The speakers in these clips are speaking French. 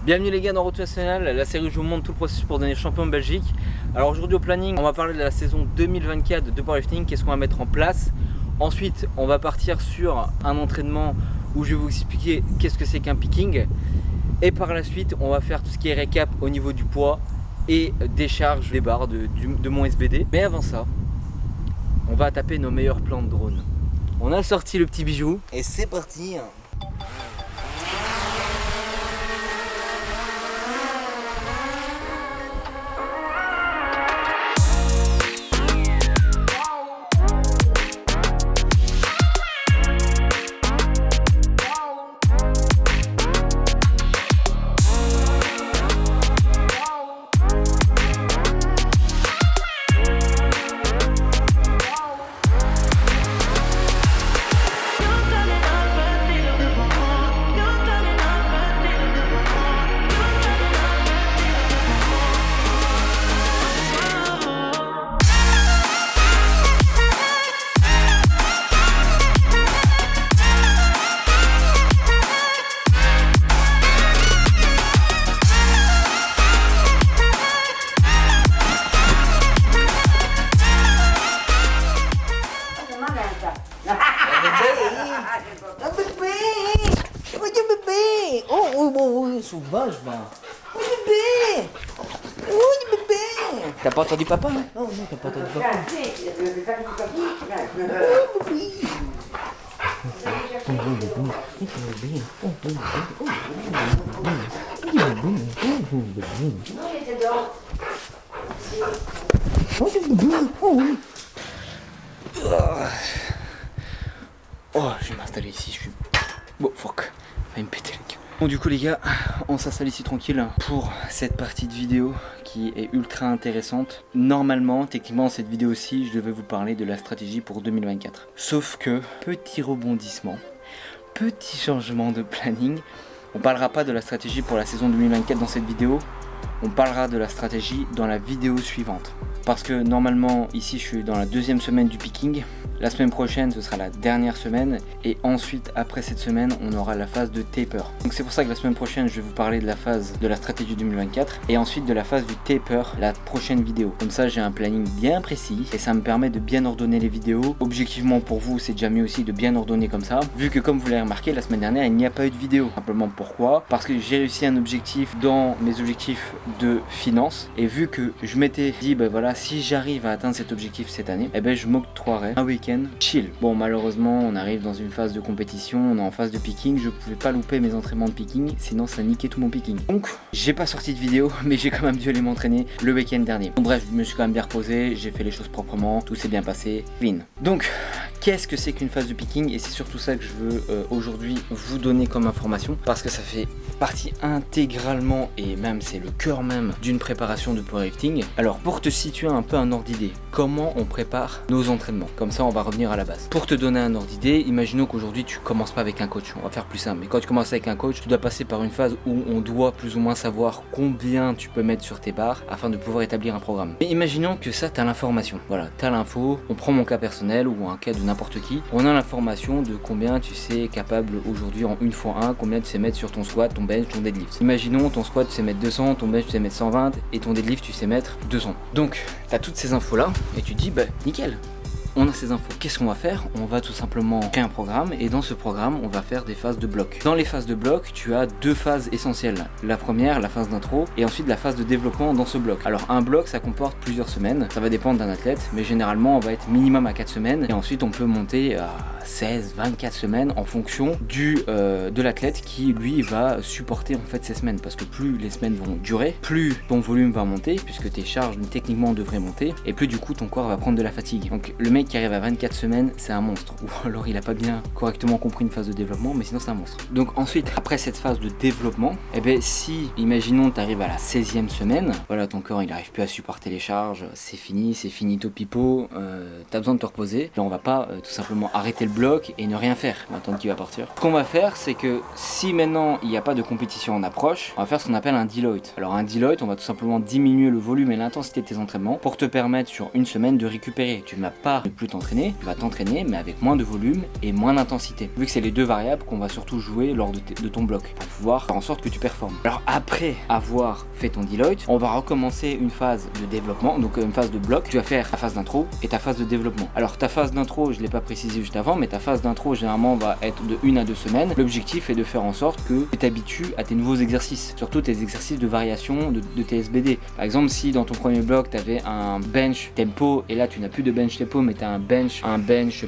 Bienvenue les gars dans Road to National, la série où je vous montre tout le processus pour devenir champion de Belgique. Alors aujourd'hui au planning, on va parler de la saison 2024 de powerlifting, qu'est-ce qu'on va mettre en place. Ensuite, on va partir sur un entraînement où je vais vous expliquer qu'est-ce que c'est qu'un picking. Et par la suite, on va faire tout ce qui est récap au niveau du poids et des charges des barres de mon SBD. Mais avant ça, on va taper nos meilleurs plans de drone. On a sorti le petit bijou et c'est parti. Sauvage, bah. Oui, bébé. Oui, bébé. T'as pas entendu papa, hein? Oh non, t'as pas entendu papa. Oh, je vais m'installer ici, je suis... Bon, fuck. Va me péter les gars. Bon du coup les gars, on s'installe ici tranquille pour cette partie de vidéo qui est ultra intéressante. Normalement, techniquement cette vidéo-ci, je devais vous parler de la stratégie pour 2024. Sauf que, petit rebondissement, petit changement de planning. On parlera pas de la stratégie pour la saison 2024 dans cette vidéo. On parlera de la stratégie dans la vidéo suivante. Parce que normalement, ici je suis dans la deuxième semaine du picking. La semaine prochaine, ce sera la dernière semaine. Et ensuite, après cette semaine, on aura la phase de taper. Donc c'est pour ça que la semaine prochaine, je vais vous parler de la phase de la stratégie 2024. Et ensuite de la phase du taper, la prochaine vidéo. Comme ça, j'ai un planning bien précis. Et ça me permet de bien ordonner les vidéos. Objectivement pour vous, c'est déjà mieux aussi de bien ordonner comme ça. Vu que comme vous l'avez remarqué, la semaine dernière, il n'y a pas eu de vidéo. Simplement pourquoi? Parce que j'ai réussi un objectif dans mes objectifs de finance. Et vu que je m'étais dit, ben voilà, si j'arrive à atteindre cet objectif cette année, eh ben je m'octroierai un week-end chill. Bon, malheureusement, on arrive dans une phase de compétition, on est en phase de picking, je pouvais pas louper mes entraînements de picking, sinon ça niquait tout mon picking. Donc, j'ai pas sorti de vidéo, mais j'ai quand même dû aller m'entraîner le week-end dernier. Bon, bref, je me suis quand même bien reposé, j'ai fait les choses proprement, tout s'est bien passé, clean. Donc, qu'est-ce que c'est qu'une phase de picking? Et c'est surtout ça que je veux aujourd'hui vous donner comme information, parce que ça fait partie intégralement, et même c'est le cœur même d'une préparation de powerlifting. Alors, pour te situer un peu un ordre d'idée, comment on prépare nos entraînements? Comme ça, on va revenir à la base. Pour te donner un ordre d'idée, imaginons qu'aujourd'hui tu commences pas avec un coach, on va faire plus simple. Mais quand tu commences avec un coach, tu dois passer par une phase où on doit plus ou moins savoir combien tu peux mettre sur tes barres afin de pouvoir établir un programme. Mais imaginons que ça, tu as l'information. Voilà, tu as l'info, on prend mon cas personnel ou un cas de n'importe qui, on a l'information de combien tu sais capable aujourd'hui en 1x1, combien tu sais mettre sur ton squat, ton bench, ton deadlift. Imaginons ton squat tu sais mettre 200, ton bench tu sais mettre 120 et ton deadlift tu sais mettre 200. Donc, tu as toutes ces infos là et tu te dis, bah nickel. On a ces infos. Qu'est-ce qu'on va faire? On va tout simplement créer un programme et dans ce programme, on va faire des phases de bloc. Dans les phases de bloc, tu as deux phases essentielles. La première, la phase d'intro et ensuite la phase de développement dans ce bloc. Alors un bloc, ça comporte plusieurs semaines. Ça va dépendre d'un athlète, mais généralement, on va être minimum à 4 semaines et ensuite on peut monter à 16, 24 semaines en fonction de l'athlète qui lui va supporter en fait ces semaines, parce que plus les semaines vont durer, plus ton volume va monter puisque tes charges techniquement devraient monter et plus du coup ton corps va prendre de la fatigue. Donc le mec qui arrive à 24 semaines, c'est un monstre, ou alors il a pas bien correctement compris une phase de développement, mais sinon c'est un monstre. Donc ensuite, après cette phase de développement, et bien si, imaginons tu arrives à la 16e semaine, voilà, ton corps il arrive plus à supporter les charges, c'est finito pipo, t'as besoin de te reposer. Là on va pas tout simplement arrêter le bloc et ne rien faire, on va attendre qu'il va partir. Ce qu'on va faire, c'est que si maintenant il n'y a pas de compétition en approche, on va faire ce qu'on appelle un deload. Alors un deload, on va tout simplement diminuer le volume et l'intensité de tes entraînements pour te permettre sur une semaine de récupérer. Tu ne vas pas ne plus t'entraîner, tu vas t'entraîner mais avec moins de volume et moins d'intensité. Vu que c'est les deux variables qu'on va surtout jouer lors de ton bloc pour pouvoir faire en sorte que tu performes. Alors après avoir fait ton deload, on va recommencer une phase de développement, donc une phase de bloc. Tu vas faire ta phase d'intro et ta phase de développement. Alors ta phase d'intro, je ne l'ai pas précisé juste avant, mais ta phase d'intro généralement va être de 1 à 2 semaines. L'objectif est de faire en sorte que tu t'habitues à tes nouveaux exercices, surtout tes exercices de variation de tes SBD. Par exemple, si dans ton premier bloc tu avais un bench tempo et là tu n'as plus de bench tempo mais tu as un bench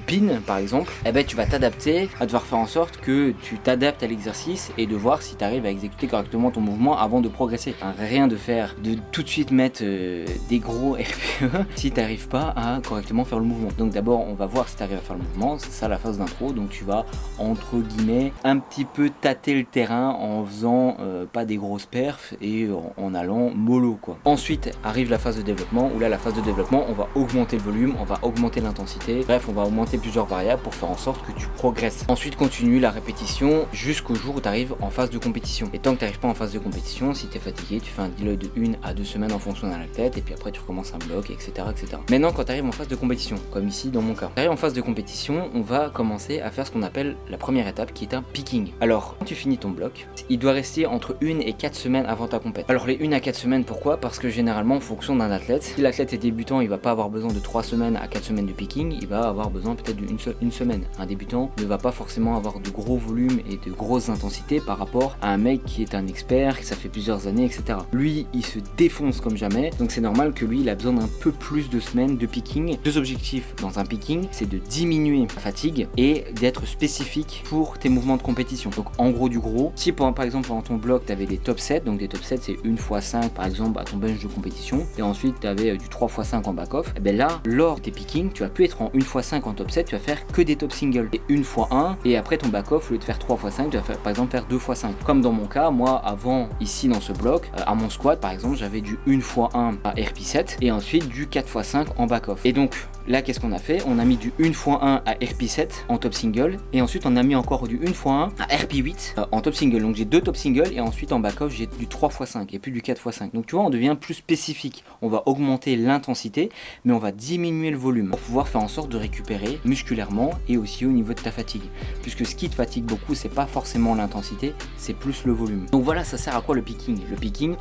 pin par exemple, eh ben tu vas t'adapter à devoir faire en sorte que tu t'adaptes à l'exercice et de voir si tu arrives à exécuter correctement ton mouvement avant de progresser. Rien de faire, de tout de suite mettre des gros RPE si tu n'arrives pas à correctement faire le mouvement. Donc d'abord on va voir si tu arrives à faire le mouvement, c'est ça la phase d'intro. Donc tu vas entre guillemets un petit peu tâter le terrain en faisant pas des grosses perfs et en allant mollo quoi. Ensuite arrive la phase de développement où là la phase de développement on va augmenter le volume, on va augmenter l'intensité, bref on va augmenter plusieurs variables pour faire en sorte que tu progresses. Ensuite continue la répétition jusqu'au jour où tu arrives en phase de compétition. Et tant que tu n'arrives pas en phase de compétition, si tu es fatigué, tu fais un deload de 1 à 2 semaines en fonction de la tête et puis après tu recommences un bloc, etc. etc. Maintenant quand tu arrives en phase de compétition, comme ici dans mon cas, tu arrives en phase de compétition, on va commencer à faire ce qu'on appelle la première étape qui est un picking. Alors quand tu finis ton bloc, il doit rester entre 1 et 4 semaines avant ta compète. Alors les 1 à 4 semaines, pourquoi? Parce que généralement en fonction d'un athlète, si l'athlète est débutant, il va pas avoir besoin de 3 semaines à 4 semaines de picking, il va avoir besoin peut-être d'une semaine. Un débutant ne va pas forcément avoir de gros volumes et de grosses intensités par rapport à un mec qui est un expert, que ça fait plusieurs années, etc. Lui, il se défonce comme jamais, donc c'est normal que lui, il a besoin d'un peu plus de semaines de picking. Deux objectifs dans un picking, c'est de diminuer la fatigue et d'être spécifique pour tes mouvements de compétition. Donc en gros du gros, si par exemple pendant ton bloc, tu avais des top 7, donc des top 7 c'est 1x5 par exemple à ton bench de compétition, et ensuite tu avais du 3x5 en back-off, et bien là, lors de tes pickings, tu vas plus être en 1x5 en top 7, tu vas faire que des top singles, et 1x1, et après ton back-off, au lieu de faire 3x5, tu vas faire, par exemple faire 2x5. Comme dans mon cas, moi avant, ici dans ce bloc, à mon squat par exemple, j'avais du 1x1 à RP7, et ensuite du 4x5 en back-off. Et donc là, qu'est-ce qu'on a fait? On a mis du 1x1 à RP7 en top single, et ensuite on a mis encore du 1x1 à RP8 en top single. Donc j'ai deux top singles, et ensuite en back-off j'ai du 3x5 et plus du 4x5. Donc tu vois, on devient plus spécifique. On va augmenter l'intensité, mais on va diminuer le volume pour pouvoir faire en sorte de récupérer musculairement et aussi au niveau de ta fatigue. Puisque ce qui te fatigue beaucoup, c'est pas forcément l'intensité, c'est plus le volume. Donc voilà, ça sert à quoi le picking? Le picking,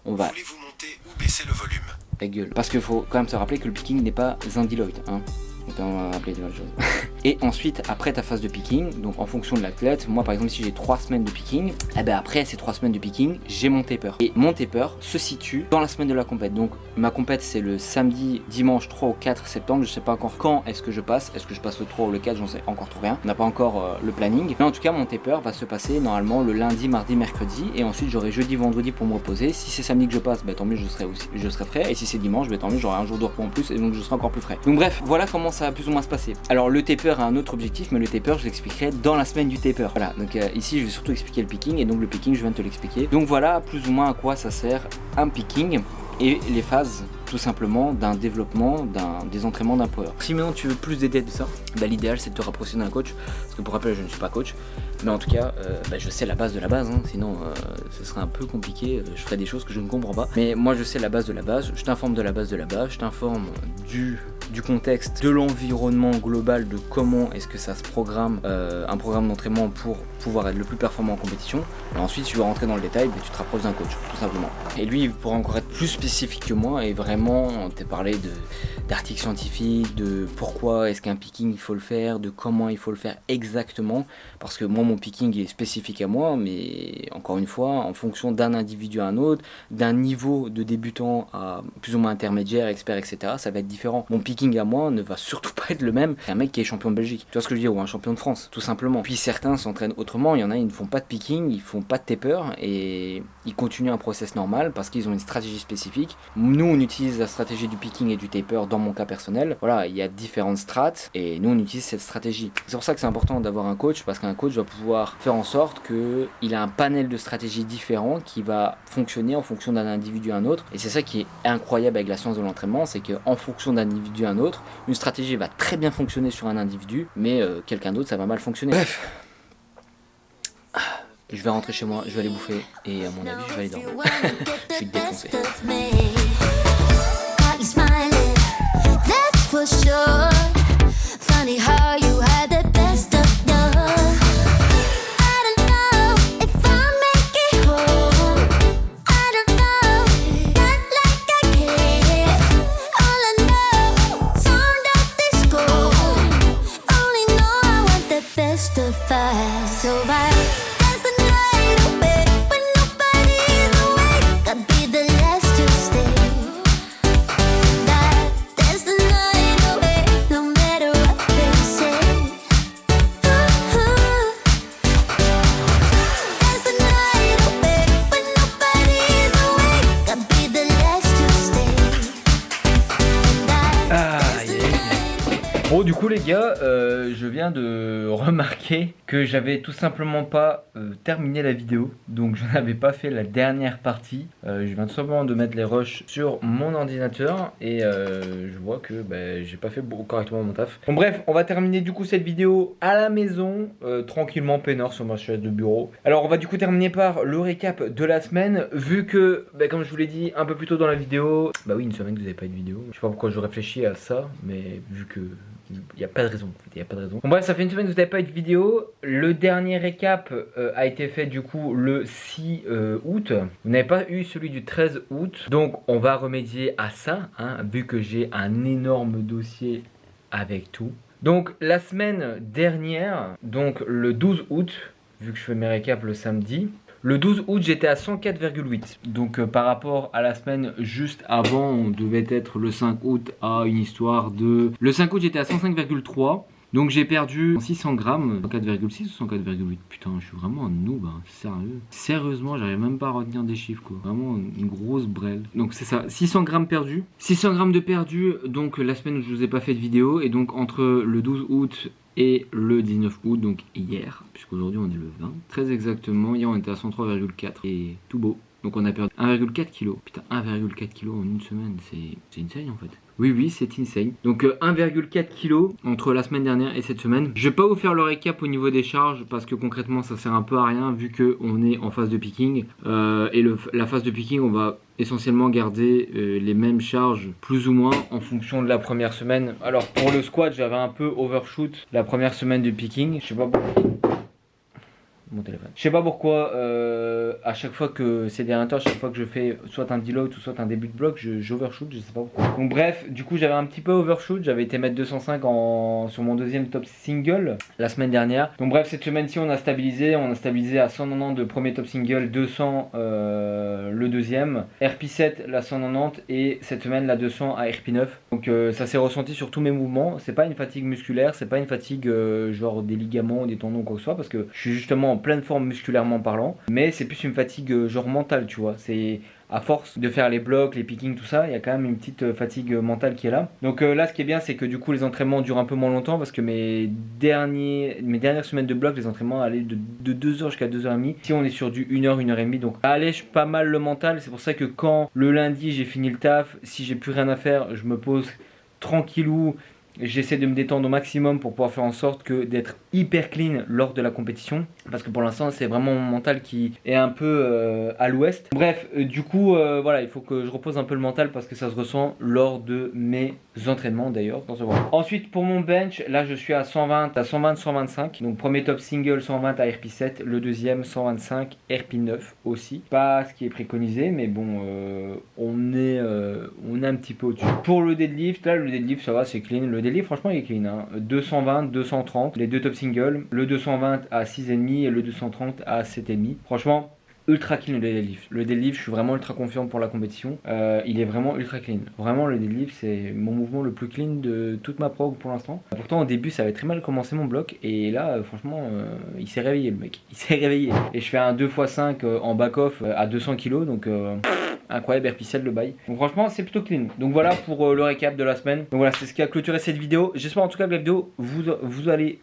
on va... Voulez-vous monter ou baisser le volume? Ta gueule. Parce qu'il faut quand même se rappeler que le picking n'est pas un deload, hein. On va rappeler de bonnes choses. Et ensuite, après ta phase de picking, donc en fonction de l'athlète, moi par exemple si j'ai 3 semaines de picking, et ben après ces 3 semaines de picking, j'ai mon taper. Et mon taper se situe dans la semaine de la compète. Donc ma compète c'est le samedi, dimanche 3 ou 4 septembre, je sais pas encore quand est-ce que je passe le 3 ou le 4, j'en sais encore trop rien. On n'a pas encore le planning. Mais en tout cas mon taper va se passer normalement le lundi, mardi, mercredi, et ensuite j'aurai jeudi, vendredi pour me reposer. Si c'est samedi que je passe, ben tant mieux, je serai frais. Et si c'est dimanche, ben tant mieux, j'aurai un jour de repos en plus et donc je serai encore plus frais. Donc bref, voilà comment ça va plus ou moins se passer. Alors le taper a un autre objectif, mais le taper je l'expliquerai dans la semaine du taper. Voilà, donc ici je vais surtout expliquer le picking, et donc le picking je viens de te l'expliquer. Donc voilà plus ou moins à quoi ça sert un picking et les phases tout simplement d'un développement, des entraînements d'un power. Si maintenant tu veux plus d'aider de ça, bah, l'idéal c'est de te rapprocher d'un coach, parce que pour rappel je ne suis pas coach, mais en tout cas je sais la base de la base, hein, sinon ce serait un peu compliqué, je ferais des choses que je ne comprends pas, mais moi je sais la base de la base, je t'informe de la base de la base, je t'informe du contexte, de l'environnement global, de comment est-ce que ça se programme, un programme d'entraînement pour pouvoir être le plus performant en compétition. Et ensuite si tu veux rentrer dans le détail, bah, tu te rapproches d'un coach tout simplement, et lui il pourra encore être plus spécifique que moi et vraiment t'ai parlé d'articles scientifiques, de pourquoi est-ce qu'un picking il faut le faire, de comment il faut le faire exactement, parce que moi mon picking est spécifique à moi, mais encore une fois en fonction d'un individu à un autre, d'un niveau de débutant à plus ou moins intermédiaire, expert, etc., ça va être différent. Mon picking à moi ne va surtout pas être le même qu'un mec qui est champion de Belgique, tu vois ce que je veux dire, ou un champion de France tout simplement. Puis certains s'entraînent autrement, il y en a ils ne font pas de picking, ils font pas de taper et ils continuent un process normal parce qu'ils ont une stratégie spécifique. Nous on utilise la stratégie du picking et du taper dans mon cas personnel. Voilà, il y a différentes strates et nous on utilise cette stratégie. C'est pour ça que c'est important d'avoir un coach, parce qu'un coach va pouvoir faire en sorte qu'il a un panel de stratégies différents qui va fonctionner en fonction d'un individu à un autre. Et c'est ça qui est incroyable avec la science de l'entraînement, c'est qu'en fonction d'un individu à un autre, une stratégie va très bien fonctionner sur un individu, mais quelqu'un d'autre ça va mal fonctionner. Bref. Je vais rentrer chez moi, je vais aller bouffer et à mon avis je vais aller dormir. Je suis défoncé. Smiling, that's for sure. funny how you had the best of none. I don't know if I'll make it home. I don't know, not like I care. All I know, sound of disco. Only know I want the best of us. So I dance the night away when nobody's awake. I'll be the last to stay. Dance the night away, no matter what they say. Dance the night away when nobody's awake. I'll be the last to stay. Bon, du coup les gars, je viens de remarquer que j'avais tout simplement pas terminé la vidéo. Donc je n'avais pas fait la dernière partie. Je viens tout simplement de mettre les rushs sur mon ordinateur. Et je vois que j'ai pas fait correctement mon taf. Bon bref, on va terminer du coup cette vidéo à la maison, tranquillement, peinard sur ma chaise de bureau. Alors on va du coup terminer par le récap de la semaine. Vu que, comme je vous l'ai dit un peu plus tôt dans la vidéo, oui, une semaine que vous n'avez pas eu de vidéo. Je sais pas pourquoi je réfléchis à ça, mais vu que il n'y a pas de raison, il n'y a pas de raison. Bon bref, ça fait une semaine que vous n'avez pas eu de vidéo. Le dernier récap a été fait du coup le 6 août. Vous n'avez pas eu celui du 13 août. Donc on va remédier à ça, vu que j'ai un énorme dossier avec tout. Donc la semaine dernière, donc le 12 août, vu que je fais mes récaps le samedi, le 12 août j'étais à 104,8. Donc par rapport à la semaine juste avant, on devait être le 5 août à une histoire de... Le 5 août j'étais à 105,3. Donc j'ai perdu 600 grammes, 104,6 ou 104,8. Putain, je suis vraiment un noob, sérieux. Sérieusement, j'arrive même pas à retenir des chiffres, quoi. Vraiment une grosse brêle. Donc c'est ça, 600 grammes perdus. 600 grammes de perdus, donc la semaine où je vous ai pas fait de vidéo. Et donc entre le 12 août et le 19 août, donc hier, puisqu'aujourd'hui on est le 20, très exactement, hier on était à 103,4 et tout beau. Donc on a perdu 1,4 kg. Putain, 1,4 kg en une semaine, c'est insane en fait. Oui, c'est insane. Donc 1,4 kg entre la semaine dernière et cette semaine. Je vais pas vous faire le récap au niveau des charges parce que concrètement ça sert un peu à rien vu qu'on est en phase de picking. Et la phase de picking, on va essentiellement garder les mêmes charges plus ou moins en fonction de la première semaine. Alors pour le squat, j'avais un peu overshoot la première semaine de picking. Je sais pas pourquoi. Mon téléphone. Je sais pas pourquoi à chaque fois que c'est des temps, à chaque fois que je fais soit un deload ou soit un début de bloc, j'overshoot, je sais pas pourquoi. Donc bref, du coup j'avais un petit peu overshoot, j'avais été mettre 205 sur mon deuxième top single la semaine dernière. Donc bref, cette semaine-ci on a stabilisé à 190 de premier top single, 200 le deuxième, RP7 la 190 et cette semaine la 200 à RP9. Donc ça s'est ressenti sur tous mes mouvements, c'est pas une fatigue musculaire, c'est pas une fatigue genre des ligaments ou des tendons ou quoi que ce soit parce que je suis justement en pleine forme musculairement parlant, mais c'est plus une fatigue genre mentale, tu vois. C'est à force de faire les blocs, les pickings, tout ça, il y a quand même une petite fatigue mentale qui est là. Donc là, ce qui est bien, c'est que du coup, les entraînements durent un peu moins longtemps parce que mes dernières semaines de bloc, les entraînements allaient de 2h jusqu'à 2h30. Si on est sur du 1h, 1h30, donc ça allège pas mal le mental. C'est pour ça que quand le lundi, j'ai fini le taf, si j'ai plus rien à faire, je me pose tranquillou. J'essaie de me détendre au maximum pour pouvoir faire en sorte que d'être hyper clean lors de la compétition. Parce que pour l'instant, c'est vraiment mon mental qui est un peu à l'ouest. Bref, du coup, voilà, il faut que je repose un peu le mental parce que ça se ressent lors de mes entraînements d'ailleurs. Ensuite, pour mon bench, là, je suis à 120, 125. Donc, premier top single, 120 à RP7. Le deuxième, 125, RP9 aussi. Pas ce qui est préconisé, mais bon, on est un petit peu au-dessus. Pour le deadlift, là, le deadlift, ça va, c'est clean. Le deadlift, franchement, il est clean. 220, 230, les deux top singles. Le 220 à 6,5 et le 230 à 7,5. Franchement, ultra clean le deadlift. Le deadlift, je suis vraiment ultra confiant pour la compétition. Il est vraiment ultra clean. Vraiment, le deadlift, c'est mon mouvement le plus clean de toute ma prog pour l'instant. Pourtant, au début, ça avait très mal commencé mon bloc. Et là, franchement, il s'est réveillé, le mec. Il s'est réveillé. Et je fais un 2x5 en back-off à 200 kg. Donc... incroyable, RP7 le bail. Donc franchement c'est plutôt clean. Donc voilà pour le récap de la semaine. Donc voilà, c'est ce qui a clôturé cette vidéo. J'espère en tout cas que la vidéo vous allez...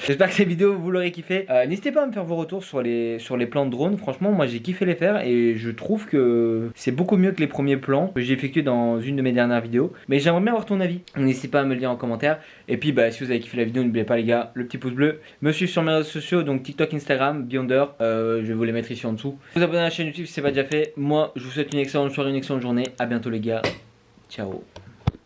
J'espère que cette vidéo vous l'aurez kiffé. N'hésitez pas à me faire vos retours sur les plans de drone. Franchement moi j'ai kiffé les faire et je trouve que c'est beaucoup mieux que les premiers plans que j'ai effectués dans une de mes dernières vidéos. Mais j'aimerais bien avoir ton avis. N'hésitez pas à me le dire en commentaire. Et puis si vous avez kiffé la vidéo, n'oubliez pas les gars, le petit pouce bleu. Me suivre sur mes réseaux sociaux, donc TikTok, Instagram, Beyonder. Je vais vous les mettre ici en dessous. Vous abonnez à la chaîne YouTube si c'est pas déjà fait. Moi je vous souhaite une excellente soirée, une excellente journée. À bientôt les gars. Ciao.